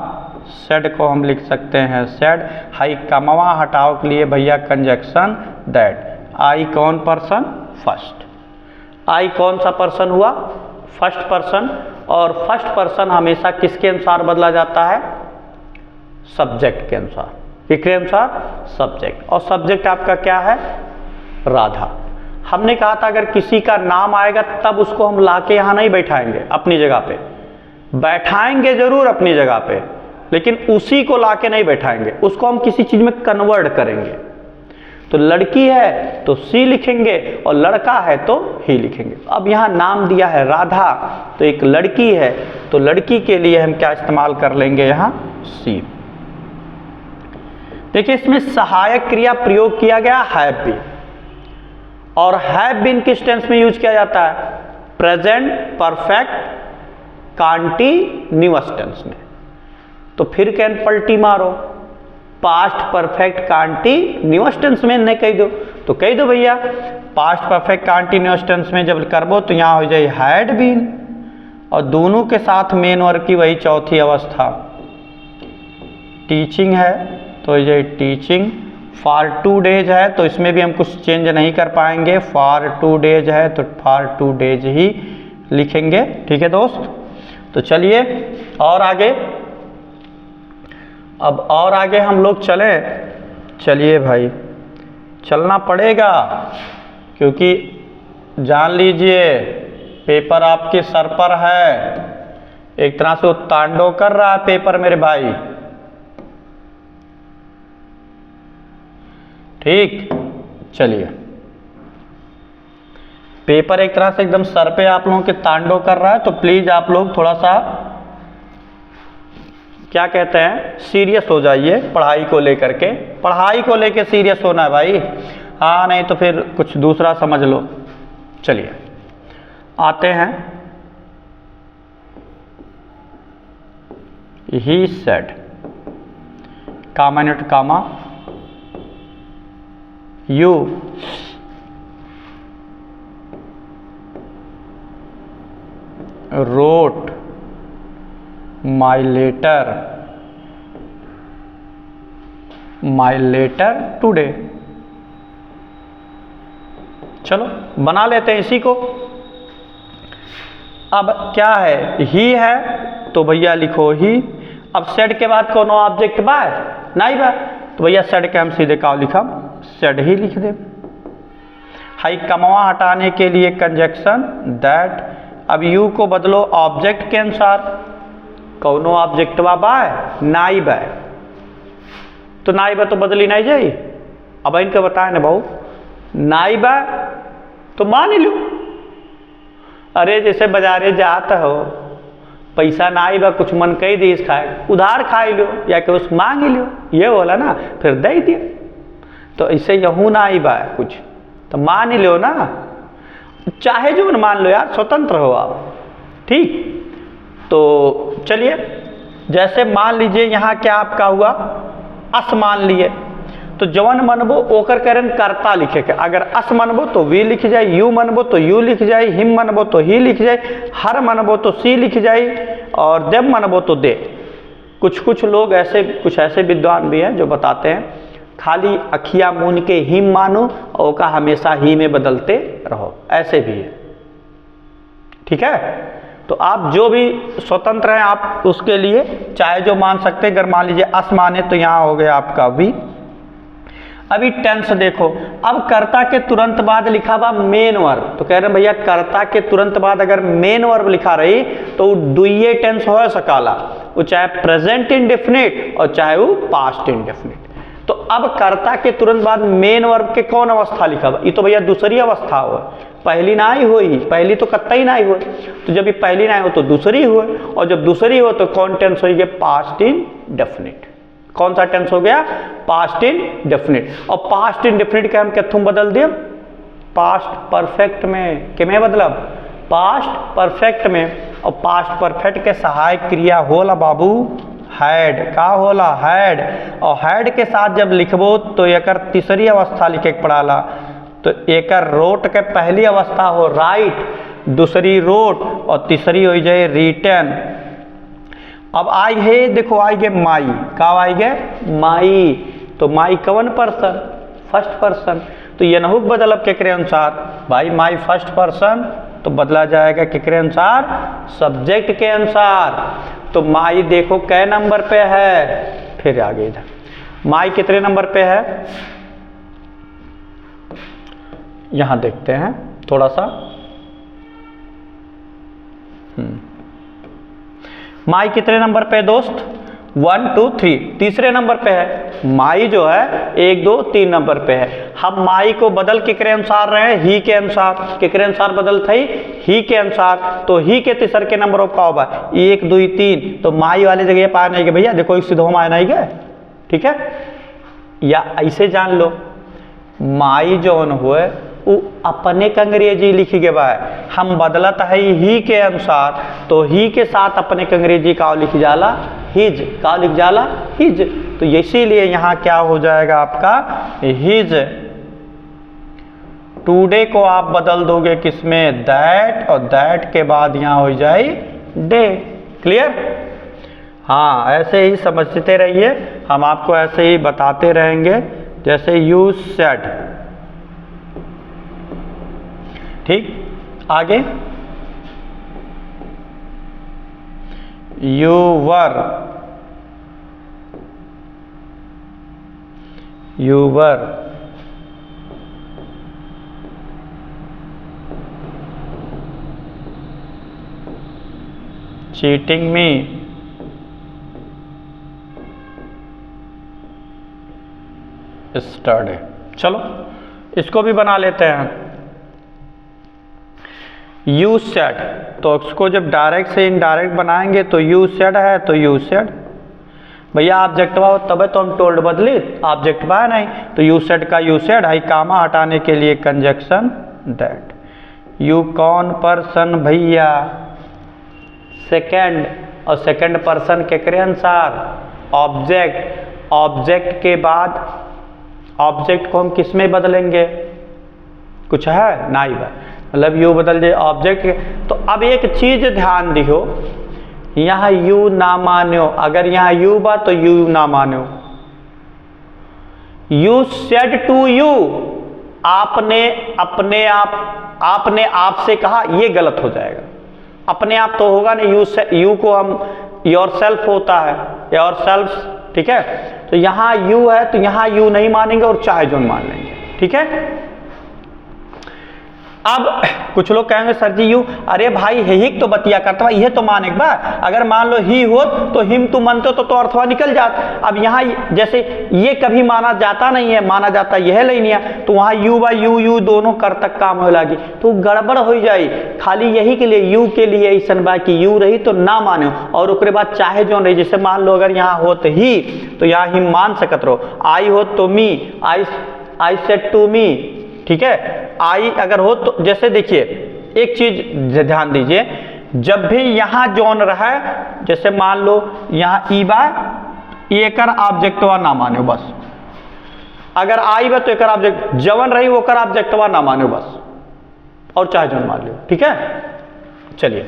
सेड को हम लिख सकते हैं सेड, हाई कमवा हटाओ के लिए भैया कंजक्शन दैट, आई कौन पर्सन, फर्स्ट, आई कौन सा पर्सन हुआ, फर्स्ट पर्सन, और फर्स्ट पर्सन हमेशा किसके अनुसार बदला जाता है, सब्जेक्ट के अनुसार, किसके अनुसार, सब्जेक्ट, और सब्जेक्ट आपका क्या है, राधा। हमने कहा था अगर किसी का नाम आएगा तब उसको हम लाके यहाँ नहीं बैठाएंगे, अपनी जगह पे बैठाएंगे जरूर अपनी जगह पे, लेकिन उसी को लाके नहीं बैठाएंगे, उसको हम किसी चीज में कन्वर्ट करेंगे। तो लड़की है तो सी लिखेंगे और लड़का है तो ही लिखेंगे। अब यहाँ नाम दिया है राधा, तो एक लड़की है तो लड़की के लिए हम क्या इस्तेमाल कर लेंगे, यहाँ सी। देखिए इसमें सहायक क्रिया प्रयोग किया गया हैव बीन, और हैव बीन किस टेंस में यूज किया जाता है, प्रेजेंट परफेक्ट कंटीन्यूअस टेंस में। तो फिर कैन पलटी मारो, पास्ट परफेक्ट कंटीन्यूअस टेंस में नहीं कह दो, तो कह दो भैया पास्ट परफेक्ट कंटीन्यूअस टेंस में जब करबो तो यहाँ हो जाए हैड बीन, और दोनों के साथ मेन वर्ब की वही चौथी अवस्था, टीचिंग है तो ये टीचिंग, फॉर 2 डेज है तो इसमें भी हम कुछ चेंज नहीं कर पाएंगे, फॉर 2 डेज है तो फॉर 2 डेज ही लिखेंगे। ठीक है दोस्त, तो चलिए और आगे, अब और आगे हम लोग चलें, चलिए भाई चलना पड़ेगा, क्योंकि जान लीजिए पेपर आपके सर पर है, एक तरह से वो तांडव कर रहा है पेपर मेरे भाई। ठीक, चलिए पेपर एक तरह से एकदम सर पे आप लोगों के तांडव कर रहा है, तो प्लीज आप लोग थोड़ा सा क्या कहते हैं सीरियस हो जाइए पढ़ाई को लेकर के, पढ़ाई को लेकर सीरियस होना है भाई, हाँ नहीं तो फिर कुछ दूसरा समझ लो। चलिए आते हैं, he said, comma not comma, you wrote my letter today। चलो बना लेते हैं इसी को। अब क्या है, ही है तो भैया लिखो ही। अब सेड के बाद कौन ऑब्जेक्ट बा, नहीं बा, तो भैया सेड के हम सीधे का लिखा, सेड ही लिख दे। हाई कमवा हटाने के लिए कंजक्शन दैट, अब यू को बदलो ऑब्जेक्ट के अनुसार, कौनो ऑब्जेक्ट बाय नाइब है, तो नाइब है तो बदली नहीं जाई। अब इनके बताए ना भाऊ, नाइब है तो मान लो, अरे जैसे बाजारे जाता हो, पैसा नाइब है कुछ मन कही दी खाए, उधार खाई लो या कि उस मांग ही लो, ये बोला ना, फिर दे दिया, तो ऐसे यहू नाइब है कुछ तो मान ही लो ना, चाहे जो मान लो यार, स्वतंत्र हो आप। ठीक, तो चलिए जैसे मान लीजिए यहाँ क्या आपका हुआ, अस मान लिए, तो जवन मनबो ओकर करन कर्ता लिखे के, अगर अस मनबो तो वी लिख जाए, यू मनबो तो यू लिख जाए, हिम मनबो तो ही लिख जाए, हर मनबो तो सी लिख जाए, और जब मनबो तो दे। कुछ लोग ऐसे, कुछ ऐसे विद्वान भी हैं जो बताते हैं खाली अखिया मून के हिम मानो और का हमेशा ही में बदलते रहो, ऐसे भी है। ठीक है, तो आप जो भी स्वतंत्र हैं आप उसके लिए चाहे जो मान सकते हैं। अगर मान लीजिए अस माने तो यहाँ हो गया आपका वी। अभी टेंस देखो, अब कर्ता के तुरंत बाद लिखा हुआ मेन वर्ब, तो कह रहे हैं भैया कर्ता के तुरंत बाद अगर मेन वर्ब लिखा रही तो दुइये टेंस हो सकाला, वो चाहे प्रेजेंट इंडेफिनिट और चाहे वो पास्ट इंडेफिनिट। तो अब कर्ता के तुरंत बाद मेन वर्ब के कौन अवस्था लिखा हुआ, ये तो भैया दूसरी अवस्था हो, पहली ना ही हो, पहली तो कतई ना ही हो, तो जब ये पहली ना हो तो दूसरी हो, और जब दूसरी हो तो कौन टेंस हो गया, पास्ट इंडेफिनिट। कौन सा टेंस हो गया, पास्ट इंडेफिनिट। और पास्ट इंडेफिनिट का हम किथुम बदल दिए, पास्ट परफेक्ट में, के में बदलब, पास्ट परफेक्ट में। और पास्ट परफेक्ट के सहायक क्रिया होला बाबू हैड, का होला हैड। और हैड के साथ जब लिखबो तो एकर तीसरी अवस्था लिखे के पड़ाला। तो एकर रोट के पहली अवस्था हो राइट, दूसरी रोट और तीसरी हो जाए रिटर्न। अब आई है, देखो आई गे माई, का आई गे माई। तो माई कवन पर्सन, फर्स्ट पर्सन। तो ये नहुक बदलब केकरे अनुसार भाई, माई फर्स्ट पर्सन तो बदला जाएगा केकरे अनुसार, सब्जेक्ट के अनुसार। तो माई देखो कै नंबर पे है, फिर आगे इधर माई कितने नंबर पे है, यहां देखते हैं थोड़ा सा। माई कितने नंबर पे है दोस्त, 1 2 3, तीसरे नंबर पे है। माई जो है 1 2 3 नंबर पे है। हम माई को बदल केकरे अनुसार रहे हैं, ही के अनुसार। केकरे अनुसार बदल थई, ही के अनुसार। तो ही के तीसर के नंबर ऑफ का होगा 1 2 3। तो माई वाली जगह पा नहीं गए भैया, देखो इस सीधो माय नहीं गए, ठीक है। या ऐसे जान लो, माई जौन हुए वो अपने के अंग्रेजी लिखी के बा, हम बदलत है ही के अनुसार। तो ही के साथ अपने के अंग्रेजी का लिख जाला हिज, का लिख जाला हिज। तो इसीलिए यहाँ क्या हो जाएगा आपका हिज। टुडे को आप बदल दोगे किसमें, दैट, और दैट के बाद यहाँ हो जाए डे। क्लियर। हाँ, ऐसे ही समझते रहिए, हम आपको ऐसे ही बताते रहेंगे जैसे यू सेड। ठीक, आगे you were, you were, cheating me, study. चलो इसको भी बना लेते हैं। यू सेड, तो इसको जब डायरेक्ट से इनडायरेक्ट बनाएंगे तो यू सेड है तो यू सेड। भैया ऑब्जेक्ट हो तबे तो हम टोल्ड बदली, ऑब्जेक्ट बा नहीं। तो यू सेड का यू सेड है, कामा हटाने के लिए कंजक्शन दैट। यू कौन पर्सन भैया, सेकेंड, और सेकेंड पर्सन केकरे अनुसार, ऑब्जेक्ट। ऑब्जेक्ट के बाद ऑब्जेक्ट को हम किस में बदलेंगे, कुछ है ना ही बा, मतलब यू बदल जाए ऑब्जेक्ट। तो अब एक चीज ध्यान दियो, यहाँ यू ना मान्यो, अगर यहाँ यू बा तो यू ना मान्यो। यू सेड टू यू, आपने अपने आप से कहा, ये गलत हो जाएगा। अपने आप तो होगा नहीं, यू को हम योर सेल्फ होता है, योर सेल्फ, ठीक है। तो यहाँ यू है तो यहाँ यू नहीं मानेंगे और चाहे जो मान लेंगे, ठीक है। अब कुछ लोग कहेंगे सर जी यू, अरे भाई ही तो बतिया करता, यह तो माने बा, अगर मान लो ही हो तो हिम तू मानते तो अर्थवा निकल जाता। अब यहाँ जैसे ये कभी माना जाता नहीं है, माना जाता यह लेनिया, तो वहाँ यू बा यू यू दोनों कर तक काम हो लगी तो गड़बड़ हो जाए। खाली यही के लिए यू के लिए ऐसा बा कि यू रही तो ना मानो, और उसके बाद चाहे जो रही, जैसे मान लो अगर यहाँ हो तो ही, तो यहाँ हिम मान सकत रहो। आई हो तो मी, आई सेड टू मी, ठीक है। आई अगर हो तो, जैसे देखिए एक चीज ध्यान दीजिए, जब भी यहां जौन रहा, जैसे मान लो यहां ई बा, एकर ऑब्जेक्टवा ना मानो बस। अगर आई बा तो एकर ऑब्जेक्ट जवन रही वो कर ऑब्जेक्टवा ना मानो बस, और चाहे जौन मान लो, ठीक है। चलिए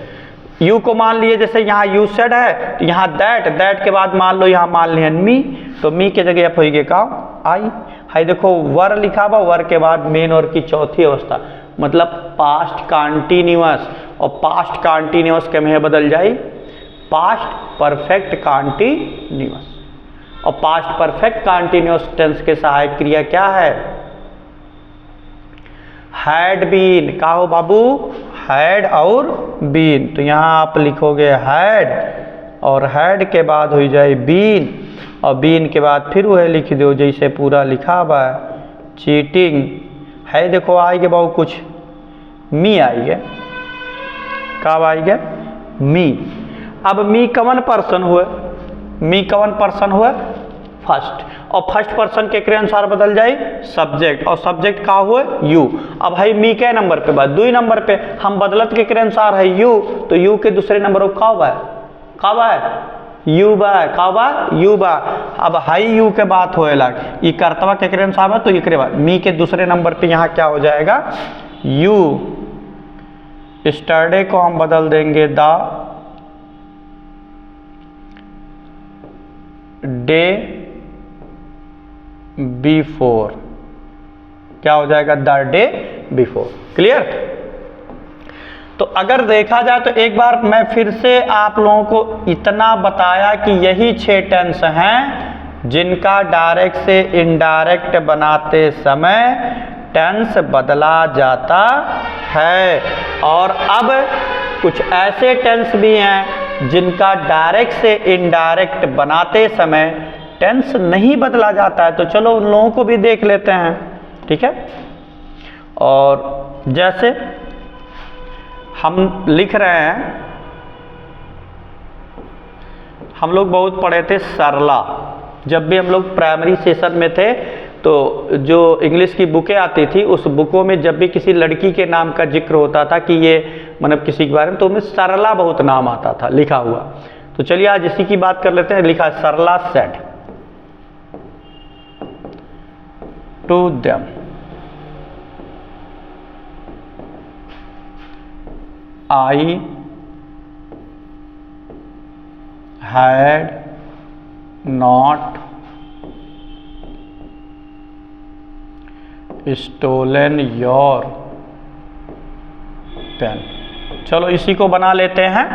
यू को मान लिए, जैसे यहाँ यू सेड है तो यहाँ दैट, दैट के बाद मान लो यहाँ मान लिया मी, तो मी के जगह अब होगी का आई। हाई देखो वर लिखा हुआ, वर के बाद मेन और की चौथी अवस्था, मतलब पास्ट कॉन्टिन्यूअस, और पास्ट कॉन्टिन्यूअस के में बदल जाए पास्ट परफेक्ट कॉन्टिन्यूअस। और पास्ट परफेक्ट कॉन्टिन्यूअस टेंस के सहायक क्रिया क्या है, हैड बीन। का हो बाबू, हैड और बीन। तो यहाँ आप लिखोगे हैड, और हैड के बाद हो जाए बीन, और बीन के बाद फिर वह लिख दो जैसे पूरा लिखा हुआ है, चीटिंग है। देखो आएगे बाबू कुछ मी आएगे, कब आएगे मी। अब मी कवन पर्सन हुए, मी कवन पर्सन हुए, फर्स्ट, और फर्स्ट पर्सन के अनुसार बदल जाए सब्जेक्ट, और सब्जेक्ट का हुए यू। अब है मी के नंबर पे, बात 2 नंबर पे हम बदलत के अनुसार है यू, तो यू के दूसरे नंबर का हुआ है, कब है यू बा का बा यू बा। अब हाई यू के बात होए लग ई कर्तवा केकरे अनुसार है तो एकरे बाद मी के दूसरे नंबर पे यहाँ क्या हो जाएगा यू। स्टरडे को हम बदल देंगे द डे बिफोर, क्या हो जाएगा द डे बिफोर। क्लियर। तो अगर देखा जाए तो एक बार मैं फिर से आप लोगों को इतना बताया कि यही 6 टेंस हैं जिनका डायरेक्ट से इनडायरेक्ट बनाते समय टेंस बदला जाता है। और अब कुछ ऐसे टेंस भी हैं जिनका डायरेक्ट से इनडायरेक्ट बनाते समय टेंस नहीं बदला जाता है। तो चलो उन लोगों को भी देख लेते हैं। ठीक है। और जैसे हम लिख रहे हैं, हम लोग बहुत पढ़े थे सरला। जब भी हम लोग प्राइमरी सेशन में थे तो जो इंग्लिश की बुकें आती थी उस बुकों में जब भी किसी लड़की के नाम का जिक्र होता था कि ये मतलब किसी के बारे में, तो उसमें सरला बहुत नाम आता था लिखा हुआ। तो चलिए आज इसी की बात कर लेते हैं। लिखा Sarla said to them I had not stolen your pen। चलो इसी को बना लेते हैं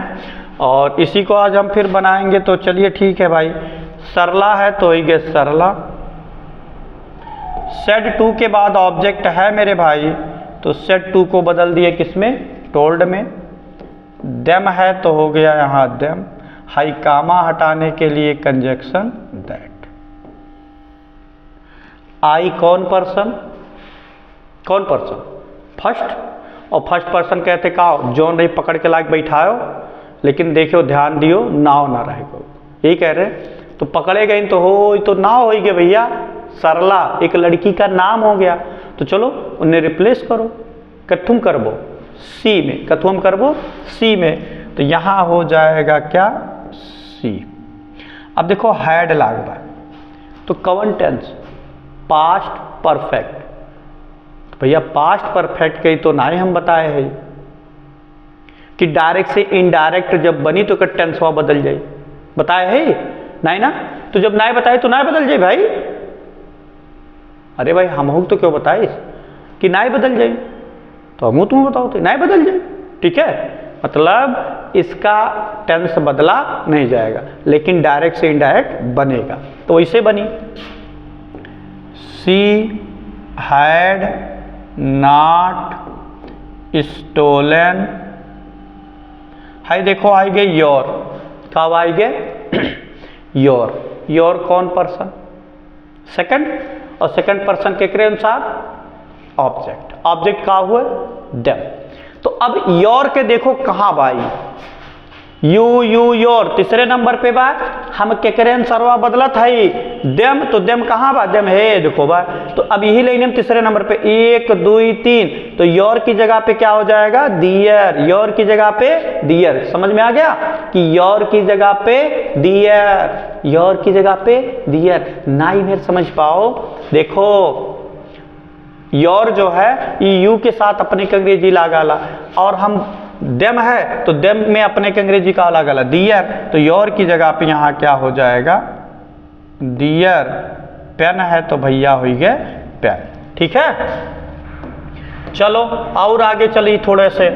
और इसी को आज हम फिर बनाएंगे। तो चलिए ठीक है भाई, सरला है तो ये सरला। सेड टू के बाद ऑब्जेक्ट है मेरे भाई, तो सेड टू को बदल दिए किसमें टोल्ड में। देम है तो हो गया यहाँ देम। हाई कामा हटाने के लिए कंजक्शन दैट। आई कौन पर्सन, कौन पर्सन फर्स्ट, और फर्स्ट पर्सन कहते का जौन रही पकड़ के लाके बैठाओ, लेकिन देखियो ध्यान दियो नाव ना रहेगा। यही कह रहे तो पकड़े गए तो हो तो नाव हो गए भैया। सरला एक लड़की का नाम हो गया, तो चलो उन्हें रिप्लेस करो, कथुम करबो सी में, कथुम करबो सी में, तो यहां हो जाएगा क्या सी। अब देखो हैड लागबा तो कवन टेंस पास्ट परफेक्ट। तो भैया पास्ट परफेक्ट के तो ना ही हम बताए हैं कि डायरेक्ट से इनडायरेक्ट जब बनी तो टेंसवा बदल जाए, बताए है नहीं ना। तो जब ना बताए तो ना बदल जाए भाई। अरे भाई हम तो क्यों बताए कि ना बदल जाए, तो हम तुम बताओ तो ना बदल जाए। ठीक है, मतलब इसका टेंस बदला नहीं जाएगा लेकिन डायरेक्ट से इनडायरेक्ट बनेगा। तो वैसे बनी सी हैड नॉट स्टोलन। हाई देखो आएंगे योर, कब आएंगे योर। योर कौन पर्सन सेकंड, और सेकंड पर्सन के अनुसार ऑब्जेक्ट। ऑब्जेक्ट का हुआ देम। तो अब योर के देखो कहां भाई यू यू योर तीसरे नंबर पे बा। हम केकरे अनुसार बदलत है देम, तो देम कहां बा देम है देखो बा। तो अब यही लाइन हम तीसरे नंबर पे 1 2 3, तो योर की जगह पे क्या हो जाएगा दियर। योर की जगह पे दियर। समझ में आ गया कि योर की जगह पे दियर, योर की जगह पे दियर। ना ही मेरे समझ पाओ, देखो योर जो है ये यू के साथ अपने के अंग्रेजी लगाला, और हम देम है तो देम में अपने के अंग्रेजी का लगाला दियर। तो योर की जगह पे यहाँ क्या हो जाएगा दियर। पेन है तो भैया हो गए पेन। ठीक है, चलो और आगे चलिए थोड़े से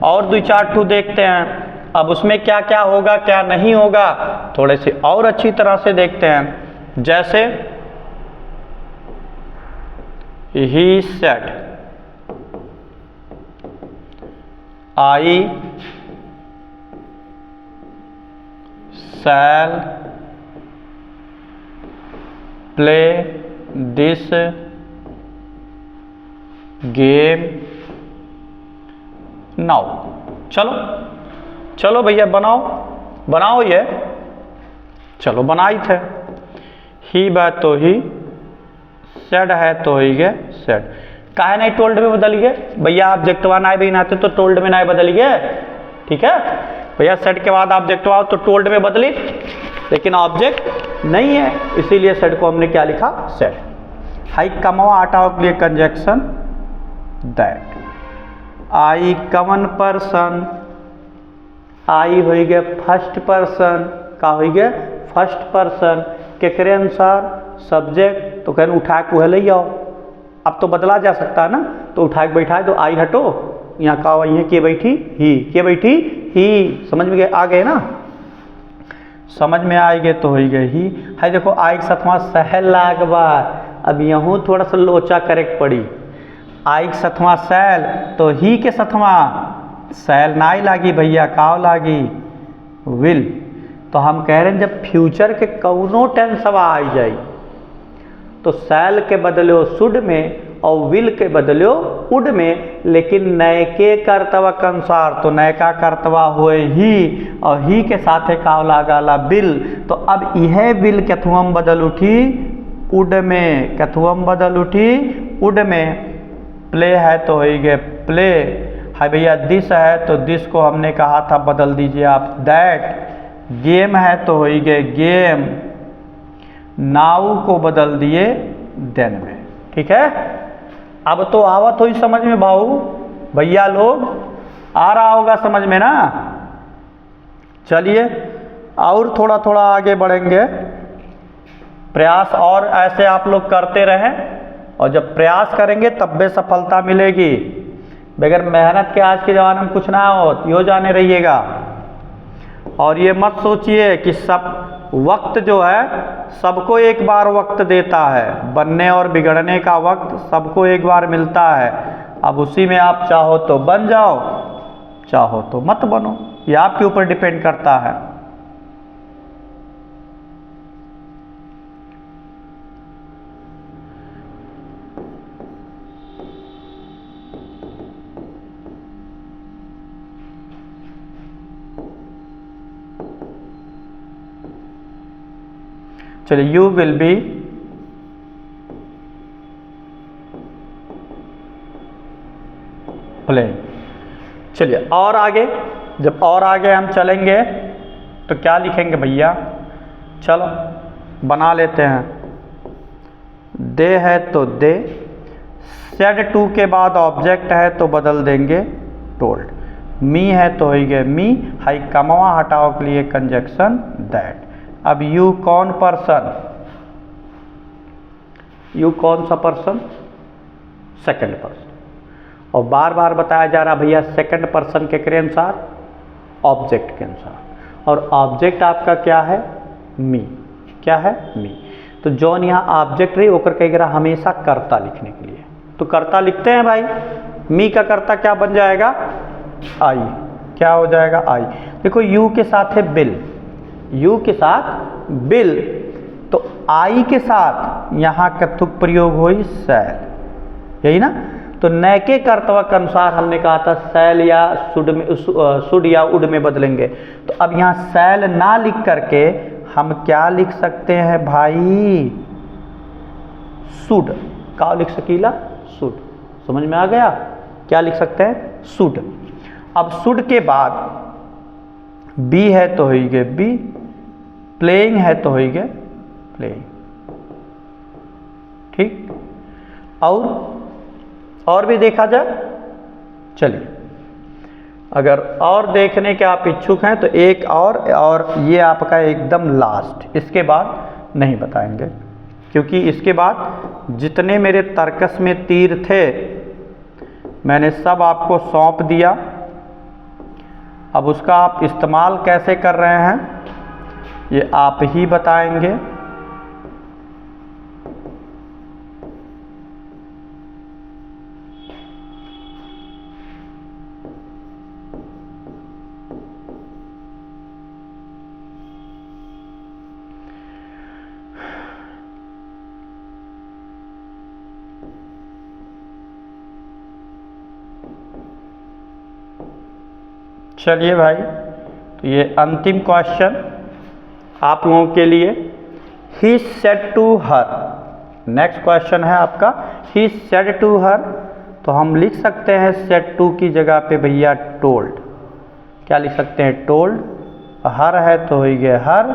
और 2-4 ठू देखते हैं। अब उसमें क्या क्या होगा क्या नहीं होगा थोड़े से और अच्छी तरह से देखते हैं। जैसे he said I shall play this game now। चलो चलो भैया बनाओ बनाओ ये, चलो बनाई थे। ही बात तो ही, सेड है तो ही गए सेड। काहे नहीं टोल्ड में बदल गए भैया, ऑब्जेक्टवा ना भी नाते तो टोल्ड में ना बदल गए। ठीक है भैया, सेड के बाद ऑब्जेक्टवा तो टोल्ड में बदली। लेकिन ऑब्जेक्ट नहीं है, इसीलिए सेड को हमने क्या लिखा, सेड। हाई कमवा हटाओ के लिए conjunction that. I common person, आई हो गया फर्स्ट पर्सन, का हो गया फर्स्ट पर्सन, केकरे अनुसार सब्जेक्ट, तो कहने उठा के वह ले आओ। अब तो बदला जा सकता है ना, तो उठा के बैठा तो आई हटो, यहाँ का वही है, के बैठी ही, के बैठी ही, समझ में आ गए ना, समझ में आ गए तो हो गए ही है। देखो आई के सतवा सहल लाग बा, अब यहूँ थोड़ा सा लोचा करेक्ट पड़ी, आई के सतवा सैल, तो ही के सतवा सैल नाई लागी भैया, काव लागी विल। तो हम कह रहे हैं जब फ्यूचर के कौनो टेंसवा आई जाए तो सैल के बदलो शुड में और विल के बदलो उड में, लेकिन नयके कर्तव्य के अनुसार, तो नयका कर्तव्य होए ही और ही के साथे काव लागाला बिल। तो अब यह बिल कथुअम बदल उठी उड में, कथुअम बदल उठी उड में। प्ले है तो हो गए प्ले है भैया, दिस है तो दिस को हमने कहा था बदल दीजिए आप दैट। गेम है तो हो गए गेम, नाउ को बदल दिए देन में, ठीक है। अब तो आवत हुई समझ में भाऊ भैया लोग, आ रहा होगा समझ में ना। चलिए और थोड़ा थोड़ा आगे बढ़ेंगे, प्रयास और ऐसे आप लोग करते रहें, और जब प्रयास करेंगे तब भी सफलता मिलेगी। बगैर मेहनत के आज के ज़माने में कुछ ना हो, यो जाने रहिएगा। और ये मत सोचिए कि सब वक्त जो है सबको एक बार वक्त देता है, बनने और बिगड़ने का वक्त सबको एक बार मिलता है। अब उसी में आप चाहो तो बन जाओ, चाहो तो मत बनो, ये आपके ऊपर डिपेंड करता है। चलिए यू विल बी प्लेइंग। चलिए और आगे, जब और आगे हम चलेंगे तो क्या लिखेंगे भैया, चलो बना लेते हैं। दे है तो दे, सेड टू के बाद ऑब्जेक्ट है तो बदल देंगे टोल्ड। मी है तो हो गए मी, हाई कमवा हटाओ के लिए कंजक्शन दैट। अब यू कौन पर्सन, यू कौन सा पर्सन, सेकंड पर्सन। और बार बार बताया जा रहा भैया सेकंड पर्सन के अनुसार, ऑब्जेक्ट के अनुसार, और ऑब्जेक्ट आपका क्या है, मी, क्या है मी। तो जौन यहाँ ऑब्जेक्ट रही होकर कह रहा हमेशा कर्ता लिखने के लिए, तो कर्ता लिखते हैं भाई, मी का कर्ता क्या बन जाएगा, आई, क्या हो जाएगा आई। देखो यू के साथ है बिल, यू के साथ बिल, तो आई के साथ यहाँ कथुक प्रयोग हुई सैल, यही ना। तो नयके कर्तव्य के अनुसार हमने कहा था सैल या सुड में, सुड या उड में बदलेंगे। तो अब यहाँ सैल ना लिख करके हम क्या लिख सकते हैं भाई, सुड, का लिख सकीला सुड, समझ में आ गया, क्या लिख सकते हैं सुड। अब सुड के बाद बी है तो हो गए बी, प्लेइंग है तो हो गए प्लेइंग, ठीक। और भी देखा जाए, चलिए अगर और देखने के आप इच्छुक हैं तो एक और ये आपका एकदम लास्ट, इसके बाद नहीं बताएंगे, क्योंकि इसके बाद जितने मेरे तर्कस में तीर थे मैंने सब आपको सौंप दिया। अब उसका आप इस्तेमाल कैसे कर रहे हैं ये आप ही बताएंगे। चलिए भाई, तो ये अंतिम क्वेश्चन आप लोगों के लिए, he said to her, next question है आपका ही सेड टू हर। तो हम लिख सकते हैं सेड टू की जगह पे भैया टोल्ड, क्या लिख सकते हैं टोल्ड। हर है तो हो गया हर,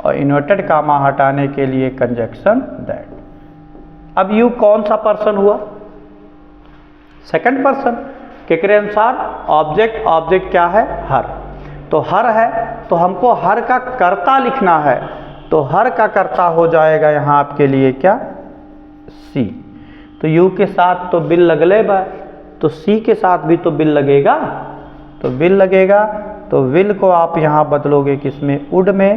और इन्वर्टेड कामा हटाने के लिए कंजक्शन दैट। अब यू कौन सा पर्सन हुआ? Second person. के अनुसार ऑब्जेक्ट क्या है? हर। तो हर है तो हमको हर का कर्ता लिखना है, तो हर का कर्ता हो जाएगा यहाँ आपके लिए क्या? सी। तो यू के साथ तो बिल लगले बा, तो सी के साथ भी तो बिल लगेगा, तो बिल लगेगा। तो विल को आप यहाँ बदलोगे किसमें? वुड में।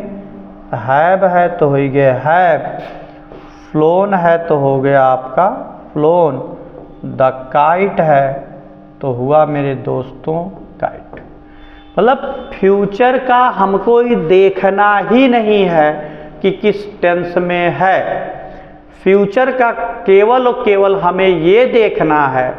हैव है तो हो गया हैव, फ्लोन है तो हो गया आपका फ्लोन, द काइट है तो हुआ मेरे दोस्तों काइट। मतलब फ्यूचर का हमको ही देखना ही नहीं है कि किस टेंस में है। फ्यूचर का केवल और केवल हमें ये देखना है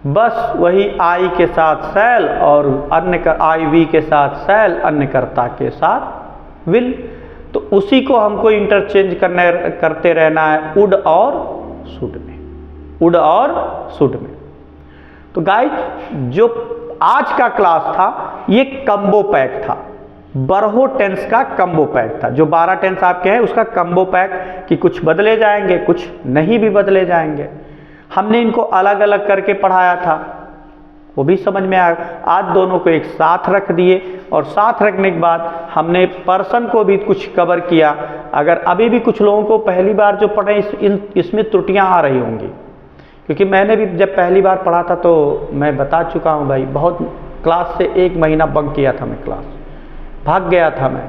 बस वही आई के साथ सेल और अन्य आई वी के साथ सेल, अन्य कर्ता के साथ विल। तो उसी को हमको इंटरचेंज करते रहना है वुड और शुड में, वुड और शुड में। तो गाइस जो आज का क्लास था ये कम्बो पैक था, बरहो टेंस का कम्बो पैक था। जो 12 टेंस आपके हैं उसका कम्बो पैक कि कुछ बदले जाएंगे कुछ नहीं भी बदले जाएंगे। हमने इनको अलग अलग करके पढ़ाया था, वो भी समझ में आया। आज दोनों को एक साथ रख दिए और साथ रखने के बाद हमने पर्सन को भी कुछ कवर किया। अगर अभी भी कुछ लोगों को पहली बार जो पढ़े इसमें त्रुटियां आ रही होंगी, क्योंकि मैंने भी जब पहली बार पढ़ा था तो मैं बता चुका हूं भाई, बहुत क्लास से 1 महीना बंक किया था मैं, क्लास भाग गया था मैं।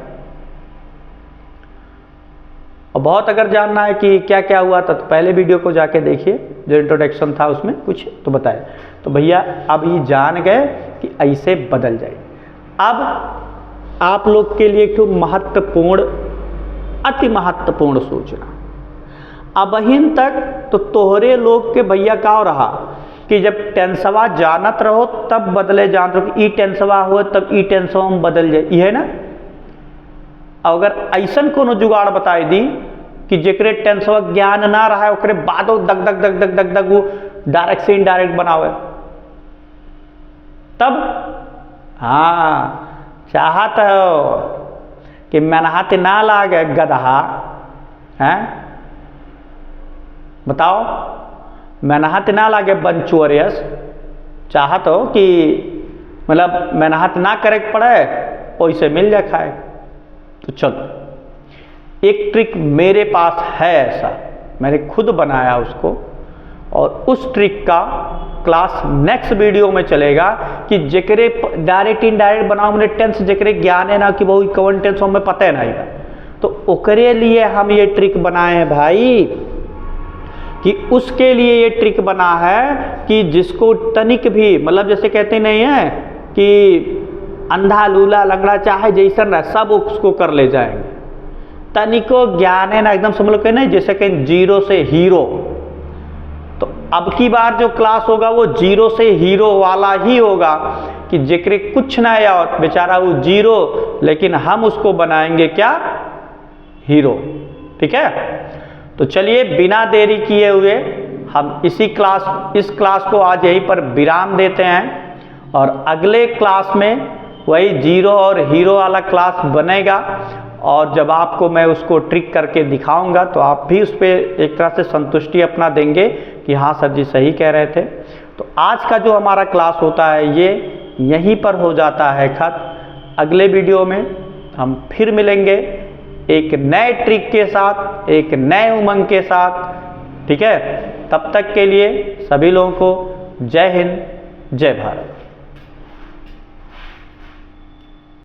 और बहुत अगर जानना है कि क्या क्या हुआ था तो पहले वीडियो को जाके देखिए, जो इंट्रोडक्शन था उसमें कुछ तो बताया। तो भैया अब ये जान गए कि ऐसे बदल जाए। अब आप लोग के लिए एक महत्वपूर्ण, अति महत्वपूर्ण सूचना। अबहिन तक तो तोहरे लोग के भैया का रहा कि जब टेंसवा जानत रहो तब बदले, जानत रहो कि ई टेंसवा हुआ तब ई टेंसवा में बदल जाए, ये है ना। अगर ऐसन कोनो जुगाड़ बताई दी कि जेकरे टेंसवा ज्ञान ना रहा है ओकरे बादो दग दग दग दग दग दग वो डायरेक्ट से इनडायरेक्ट बनावे, तब हाँ चाहत हो कि मेहनत ना लागे गधा है, बताओ मेहनत ना लागे बंचोरियस, चाहत हो कि मतलब मेहनत ना करे पड़े पैसे मिल जाए खाए। तो चलो एक ट्रिक मेरे पास है ऐसा, मैंने खुद बनाया उसको, और उस ट्रिक का क्लास नेक्स्ट वीडियो में चलेगा कि जेकरे डायरेक्ट इनडायरेक्ट बनाओ मैंने टेंस, जेकरे ज्ञान है ना कि वो कौन टेंस हमें पता है नहीं था, तो ओकरे लिए हम ये ट्रिक बनाए हैं भाई, कि उसके लिए ये ट्रिक बना है कि जिसको तनिक भी मतलब जैसे कहते नहीं है कि अंधा लूला लंगड़ा चाहे जैसन रहा सब उसको कर ले जाएंगे। तनिको ज्ञान है ना एकदम समझ लो नहीं, जैसे कहीं जीरो से हीरो। तो अब की बार जो क्लास होगा वो जीरो से हीरो वाला ही होगा कि जेकरे कुछ ना आया बेचारा वो जीरो, लेकिन हम उसको बनाएंगे क्या? हीरो। ठीक है, तो चलिए बिना देरी किए हुए हम इस क्लास को आज यहीं पर विराम देते हैं, और अगले क्लास में वही जीरो और हीरो वाला क्लास बनेगा, और जब आपको मैं उसको ट्रिक करके दिखाऊंगा तो आप भी उस पर एक तरह से संतुष्टि अपना देंगे कि हाँ सर जी सही कह रहे थे। तो आज का जो हमारा क्लास होता है ये यहीं पर हो जाता है खत्म। अगले वीडियो में हम फिर मिलेंगे एक नए ट्रिक के साथ, एक नए उमंग के साथ। ठीक है, तब तक के लिए सभी लोगों को जय हिंद, जय भारत।